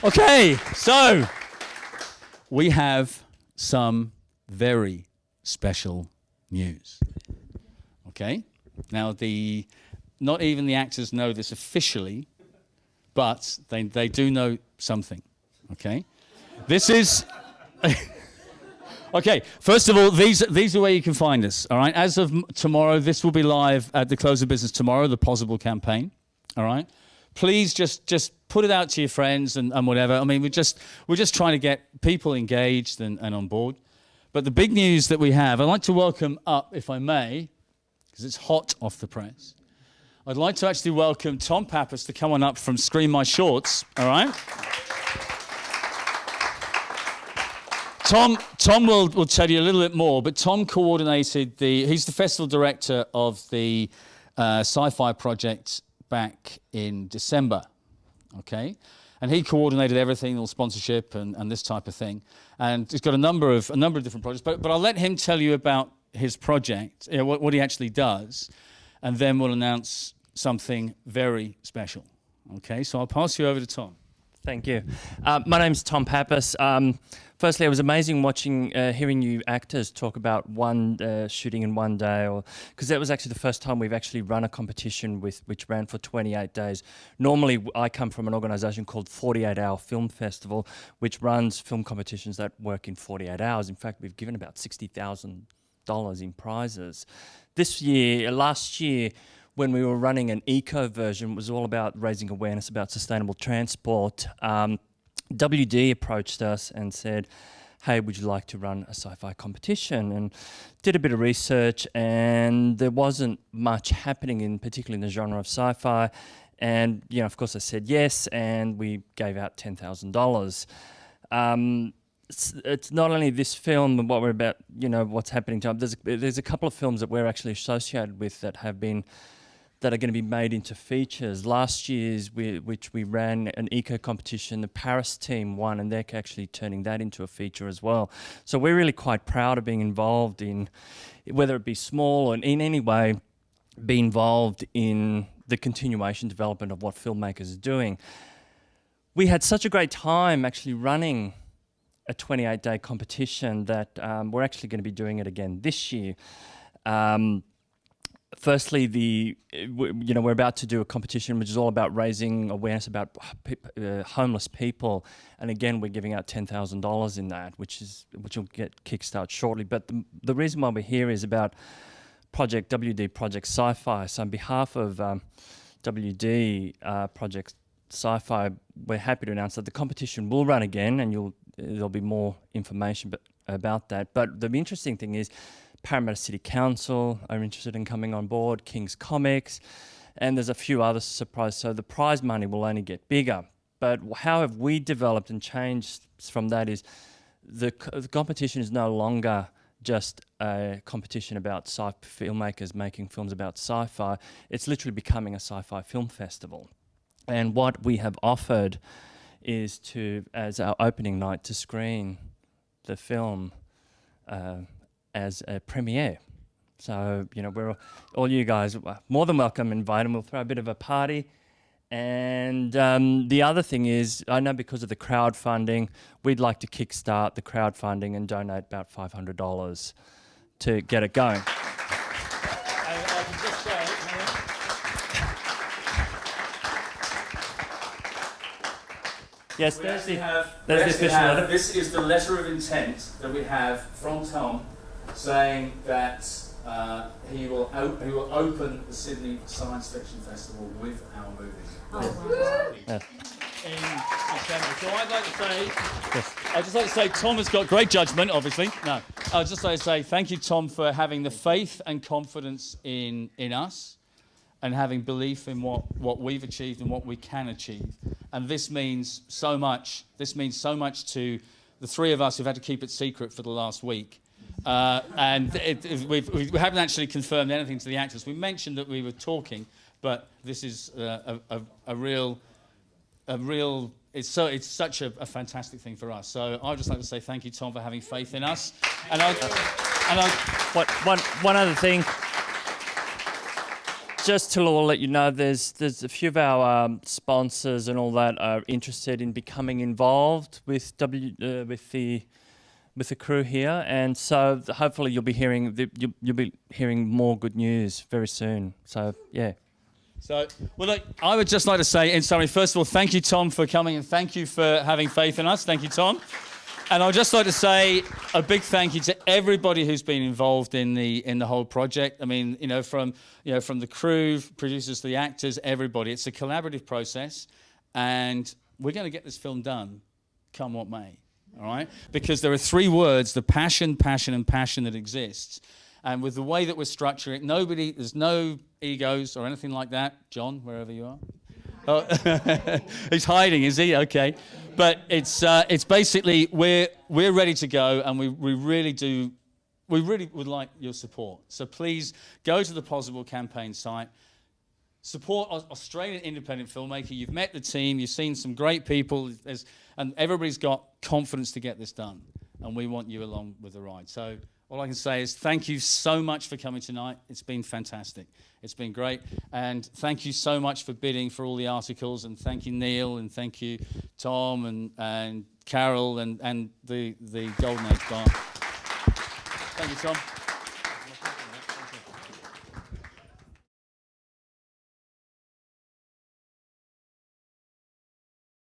Okay, so we have some very special news. Okay, now not even the actors know this officially, but they do know something. Okay, this is. Okay, first of all, these are where you can find us. All right, as of tomorrow, this will be live at the close of business tomorrow. The Possible campaign. All right. Please just put it out to your friends and whatever. I mean, we're just trying to get people engaged and on board. But the big news that we have, I'd like to welcome up, if I may, because it's hot off the press. I'd like to actually welcome Tom Pappas to come on up from Screen My Shorts. All right. Tom will tell you a little bit more, but Tom coordinated he's the festival director of the sci-fi project back in December, okay? And he coordinated everything, all sponsorship and this type of thing. And he's got a number of different projects, but I'll let him tell you about his project, what he actually does, and then we'll announce something very special, okay? So I'll pass you over to Tom. Thank you. My name's Tom Pappas. Firstly, it was amazing hearing you actors talk about one shooting in one day, because that was actually the first time we've actually run a competition which ran for 28 days. Normally, I come from an organisation called 48 Hour Film Festival, which runs film competitions that work in 48 hours. In fact, we've given about $60,000 in prizes. Last year, when we were running an eco version, it was all about raising awareness about sustainable transport. WD approached us and said, hey, would you like to run a sci-fi competition? And did a bit of research, and there wasn't much happening, particularly in the genre of sci-fi. And, of course I said yes, and we gave out $10,000. It's not only this film and what we're about, what's happening to them. There's a couple of films that we're actually associated with that are going to be made into features. Last year's, which we ran an eco competition, the Paris team won, and they're actually turning that into a feature as well. So we're really quite proud of being involved in, whether it be small or in any way, be involved in the continuation development of what filmmakers are doing. We had such a great time actually running a 28-day competition that we're actually going to be doing it again this year. Firstly, we're about to do a competition which is all about raising awareness about homeless people, and again we're giving out $10,000 in that, which will get kickstart shortly. But the reason why we're here is about Project WD, Project Sci-Fi. So on behalf of WD Project Sci-Fi, we're happy to announce that the competition will run again, and there'll be more information about that. But the interesting thing is, Parramatta City Council are interested in coming on board, King's Comics, and there's a few other surprises. So the prize money will only get bigger. But how have we developed and changed from that is the competition is no longer just a competition about filmmakers making films about sci-fi. It's literally becoming a sci-fi film festival. And what we have offered is as our opening night, to screen the film as a premiere. So, we're all you guys are more than welcome, invited. We'll throw a bit of a party. And the other thing is, I know because of the crowdfunding, we'd like to kickstart the crowdfunding and donate about $500 to get it going. Yes, there's the official letter. This is the letter of intent that we have from Tom, saying that he will open the Sydney Science Fiction Festival with our movie. Oh, wow. In December. So I'd just like to say Tom has got great judgment, obviously. No, I'd just like to say thank you, Tom, for having the faith and confidence in us, and having belief in what we've achieved and what we can achieve. And this means so much. This means so much to the three of us who've had to keep it secret for the last week. And we haven't actually confirmed anything to the actors. We mentioned that we were talking, but this is a real. It's such a fantastic thing for us. So I'd just like to say thank you, Tom, for having faith in us. One other thing. just to let you know, there's a few of our sponsors and all that are interested in becoming involved with with the crew here, and so hopefully you'll be hearing more good news very soon. So yeah. So, well, look, I would just like to say, in summary, first of all, thank you, Tom, for coming, and thank you for having faith in us. Thank you, Tom. And I'd just like to say a big thank you to everybody who's been involved in the whole project. I mean, from the crew, producers, the actors, everybody. It's a collaborative process, and we're going to get this film done, come what may. All right? Because there are three words: the passion, passion, and passion that exists. And with the way that we're structuring it, there's no egos or anything like that. John, wherever you are. Oh, he's hiding, is he? Okay. But it's basically we're ready to go, and we really would like your support. So please go to the Possible campaign site. Support Australian independent filmmaker. You've met the team. You've seen some great people. And everybody's got confidence to get this done. And we want you along with the ride. So all I can say is thank you so much for coming tonight. It's been fantastic. It's been great. And thank you so much for bidding for all the articles. And thank you, Neil. And thank you, Tom and Carol and the Golden Age Bar. Thank you, Tom.